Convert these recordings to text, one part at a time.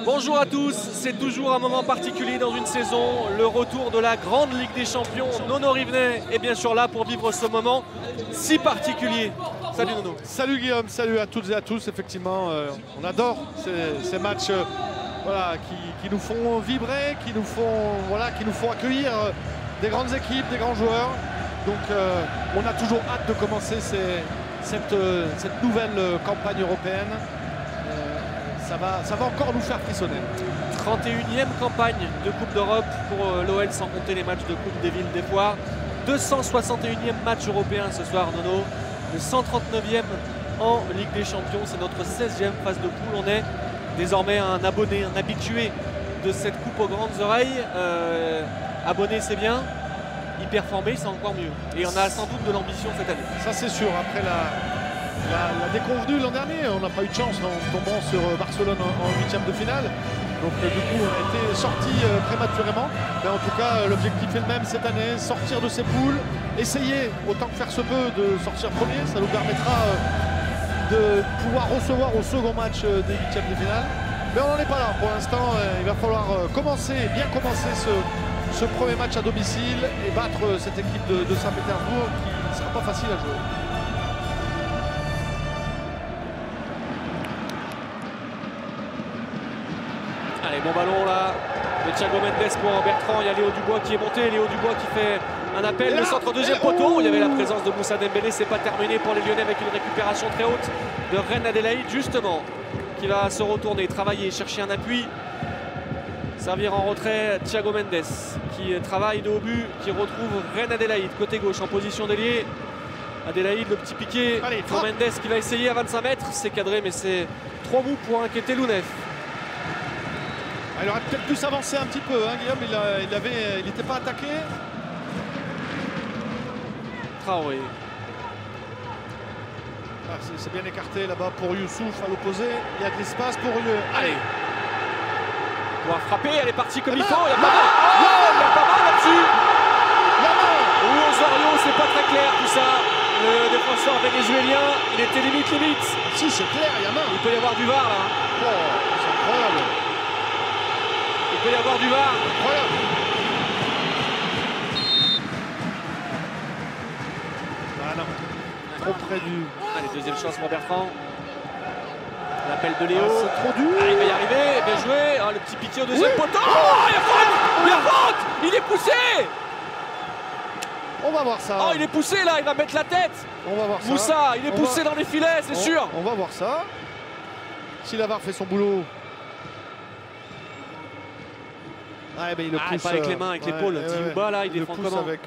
Bonjour à tous, c'est toujours un moment particulier dans une saison, le retour de la grande Ligue des Champions. Nono Rivenet est bien sûr là pour vivre ce moment si particulier. Salut Nono. Salut Guillaume, salut à toutes et à tous. Effectivement, on adore ces matchs voilà, qui nous font vibrer, qui nous font accueillir des grandes équipes, des grands joueurs. Donc on a toujours hâte de commencer cette nouvelle campagne européenne. Ça va encore nous faire frissonner. 31e campagne de Coupe d'Europe pour l'OL, sans compter les matchs de Coupe des Villes des Foires. 261e match européen ce soir, Nono. Le 139e en Ligue des Champions. C'est notre 16e phase de poule. On est désormais un abonné, un habitué de cette coupe aux grandes oreilles. Abonné, c'est bien. Y performer, c'est encore mieux. Et on a sans doute de l'ambition cette année. Ça, c'est sûr. Après la déconvenue l'an dernier, on n'a pas eu de chance en tombant sur Barcelone en 8e de finale. Donc du coup on a été sorti prématurément. Mais en tout cas l'objectif est le même cette année, sortir de ces poules, essayer autant que faire se peut de sortir premier. Ça nous permettra de pouvoir recevoir au second match des 8e de finale. Mais on n'en est pas là. Pour l'instant il va falloir bien commencer ce premier match à domicile et battre cette équipe de Saint-Pétersbourg qui ne sera pas facile à jouer. Allez, bon ballon là de Thiago Mendes pour Bertrand. Il y a Léo Dubois qui est monté. Léo Dubois qui fait un appel. Le centre deuxième poteau. Il y avait la présence de Moussa Dembélé. C'est pas terminé pour les Lyonnais avec une récupération très haute de Reine Adélaïde, justement, qui va se retourner, travailler, chercher un appui. Servir en retrait Thiago Mendes qui travaille de haut but, qui retrouve Reine Adélaïde côté gauche en position d'ailier. Adélaïde, le petit piqué pour Mendes qui va essayer à 25 mètres. C'est cadré, mais c'est trop mou pour inquiéter Lounef. Il aurait peut-être pu s'avancer un petit peu, hein, Guillaume, il n'était pas attaqué. Traoré. Ah, c'est bien écarté là-bas pour Youssouf à l'opposé. Il y a de l'espace pour eux. Allez. Pouvoir frapper, elle est partie comme il faut. Il y a pas mal. Oh, il y a pas mal là-dessus. Osorio, c'est pas très clair tout ça. Le défenseur vénézuélien, il était limite. Si, c'est clair, il y a main. Il peut y avoir du VAR là. Oh, c'est incroyable. Il peut y avoir du VAR. Incroyable. Ah non. Trop près du... Allez, deuxième chance pour Bertrand. L'appel de Léo. Ah, c'est trop dur. Ah, il va y arriver. Bien joué. Oh, le petit piqué au deuxième poteau. Oh, il y a faute. Il y a faute. Il est poussé. On va voir ça. Oh, il est poussé là. Il va mettre la tête. On va voir ça. Moussa, il est poussé dans les filets, c'est sûr. On va voir ça. Si la VAR fait son boulot. Ah, ben il le pousse. Pas avec les mains, avec l'épaule. Diouba là, il défend comment avec,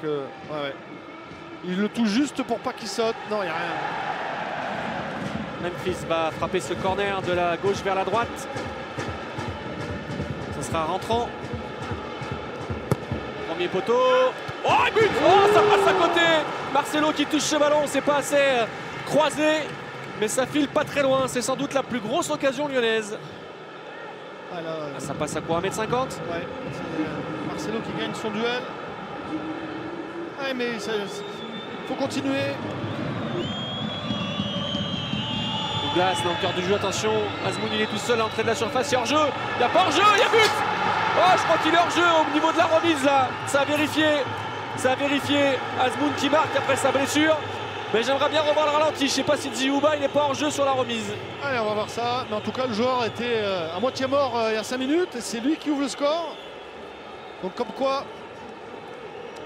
Il le touche juste pour pas qu'il saute. Non, il n'y a rien. Memphis va frapper ce corner de la gauche vers la droite. Ça sera rentrant. Premier poteau. Oh, but! Oh, ça passe à côté. Marcelo qui touche ce ballon, c'est pas assez croisé, mais ça file pas très loin. C'est sans doute la plus grosse occasion lyonnaise. Ça passe à quoi, 1,50 m? Ouais, c'est Marcelo qui gagne son duel. Ouais, mais il faut continuer. Douglas dans le cœur du jeu, attention. Azmoun, il est tout seul à l'entrée de la surface. Il y a hors-jeu. Il n'y a pas hors-jeu, il y a but. Oh, je crois qu'il est hors-jeu au niveau de la remise là. Ça a vérifié. Azmoun qui marque après sa blessure. Mais j'aimerais bien revoir le ralenti. Je ne sais pas si Diouba il n'est pas hors-jeu sur la remise. Allez, on va voir ça. Mais en tout cas, le joueur était à moitié mort il y a 5 minutes. Et c'est lui qui ouvre le score. Donc comme quoi.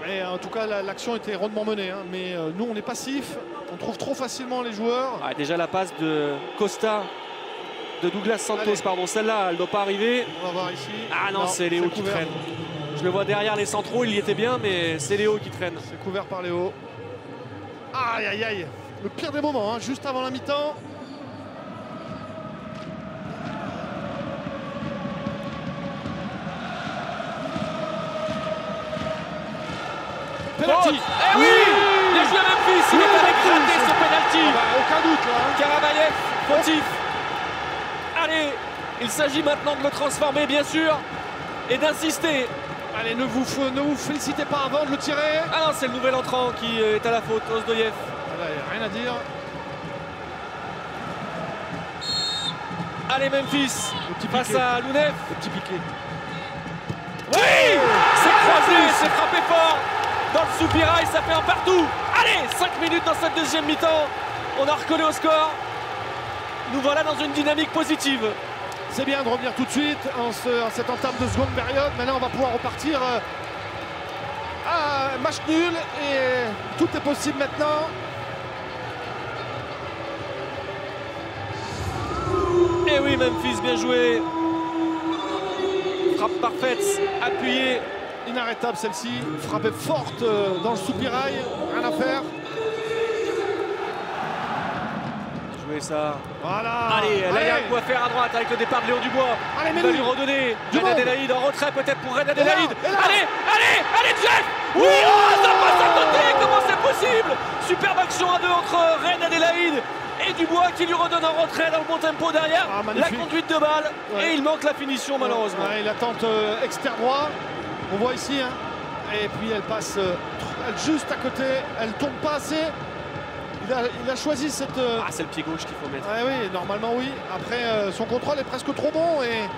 Et en tout cas, l'action était rondement menée. Hein. Mais nous, on est passif. On trouve trop facilement les joueurs. Ah, déjà la passe de Costa, de Douglas Santos, pardon. Celle-là, elle ne doit pas arriver. On va voir ici. Ah non, c'est Léo qui traîne. Je le vois derrière les centraux, il y était bien, mais c'est Léo qui traîne. C'est couvert par Léo. Aïe, aïe, aïe. Le pire des moments, hein, juste avant la mi-temps. Penalty. Eh oui, bien joué à Memphis, il est allé gratter ce penalty. Aucun doute là. Karabayev, fautif. Allez, il s'agit maintenant de le transformer, bien sûr, et d'insister. Allez, ne vous félicitez pas avant de le tirer. Ah non, c'est le nouvel entrant qui est à la faute, Ozdoyev. Là, il n'y a rien à dire. Allez Memphis face à Lounef. Le petit piqué. Oui, c'est croisé, c'est frappé fort. Dans le soupirail, ça fait un partout. Allez, 5 minutes dans cette deuxième mi-temps. On a recollé au score. Nous voilà dans une dynamique positive. C'est bien de revenir tout de suite en cette entame de seconde période. Maintenant, on va pouvoir repartir à match nul et tout est possible maintenant. Et oui, Memphis, bien joué. Frappe parfaite, appuyée. Inarrêtable celle-ci. Frappée forte dans le soupirail. Rien à faire. Jouer ça. Voilà. Allez, là il y a un coup à faire à droite avec le départ de Léon Dubois. Allez, il va lui redonner. Reine Adélaïde en retrait peut-être pour Reine Adélaïde. Allez, Jeff. Oui, oh, ça passe à côté. Comment c'est possible? Superbe action à deux entre Reine Adélaïde et Dubois qui lui redonne un retrait dans le bon tempo derrière. La conduite de balle et il manque la finition malheureusement. Ouais, il attente externe droit. On voit ici. Hein. Et puis elle passe juste à côté. Elle tombe pas assez. Il a choisi cette... Ah, c'est le pied gauche qu'il faut mettre. Ah, oui, normalement oui. Après, son contrôle est presque trop bon et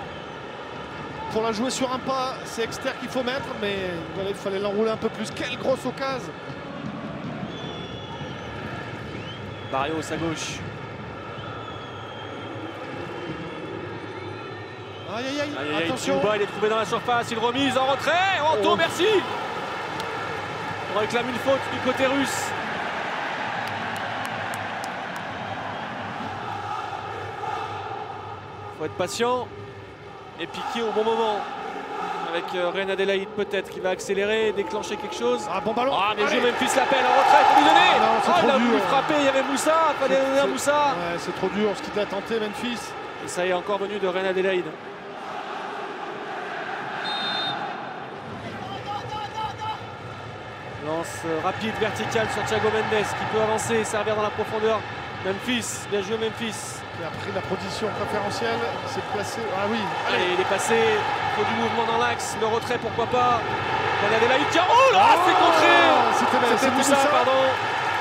pour la jouer sur un pas, c'est externe qu'il faut mettre, mais il fallait l'enrouler un peu plus. Quelle grosse occasion! Barrios à gauche. Aïe, attention. Dubois, il est trouvé dans la surface, il remise en retrait. Anto, merci. On réclame une faute du côté russe. Faut être patient et piquer au bon moment. Avec Reine Adélaïde peut-être qui va accélérer, déclencher quelque chose. Ah, bon ballon. Ah, mais joue Memphis l'appel en retrait, il faut lui donner. Ah, non, il a voulu frapper, il y avait Moussa, il fallait donner à Moussa. Ouais, c'est trop dur ce qu'il a tenté Memphis. Et ça y est, encore venu de Reine Adélaïde. Lance rapide, verticale sur Thiago Mendes qui peut avancer, servir dans la profondeur. Memphis, bien joué Memphis. Qui a pris la position préférentielle, il s'est placé. Ah oui, allez, il est passé, il faut du mouvement dans l'axe, le retrait pourquoi pas. Reine Adélaïde, tiens, oh là, c'est contré. C'était Moussa, pardon.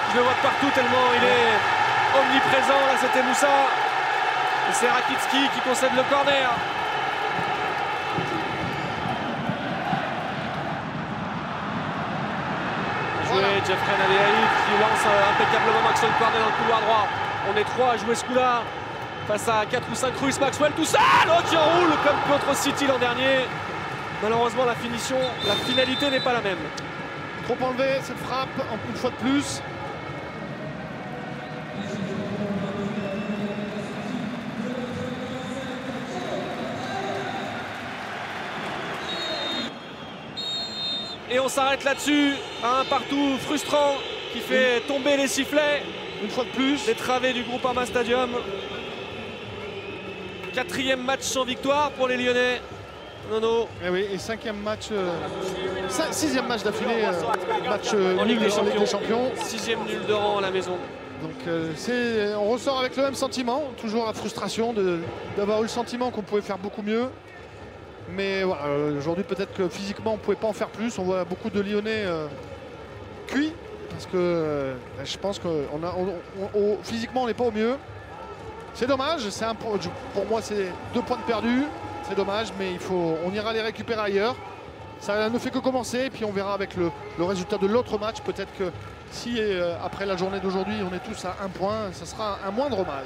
Je le vois de partout tellement il est omniprésent. Là, c'était Moussa. Et c'est Rakitski qui concède le corner. Joué Jeff Reine Adélaïde qui lance impeccablement Maxwell Cornet dans le couloir droit. On est 3 à jouer ce coup-là. Face à 4 ou 5 Ruiz, Maxwell tout seul, oh, qui enroule comme contre City l'an dernier. Malheureusement, la finalité n'est pas la même. Trop enlevé cette frappe, une fois de plus. Et on s'arrête là-dessus. Un partout frustrant qui fait tomber les sifflets. Une fois de plus. Les travées du Groupama Stadium. 4e match sans victoire pour les Lyonnais. Nono. Et oui, et 5e match, 6e match d'affilée, match en Ligue des Champions. 6e nul de rang à la maison. Donc on ressort avec le même sentiment, toujours la frustration d'avoir eu le sentiment qu'on pouvait faire beaucoup mieux. Mais voilà, aujourd'hui peut-être que physiquement on ne pouvait pas en faire plus. On voit beaucoup de Lyonnais cuits parce que je pense que physiquement on n'est pas au mieux. C'est dommage, pour moi c'est 2 points de perdus, c'est dommage, mais on ira les récupérer ailleurs. Ça ne fait que commencer et puis on verra avec le résultat de l'autre match. Peut-être que si après la journée d'aujourd'hui on est tous à 1 point, ça sera un moindre mal.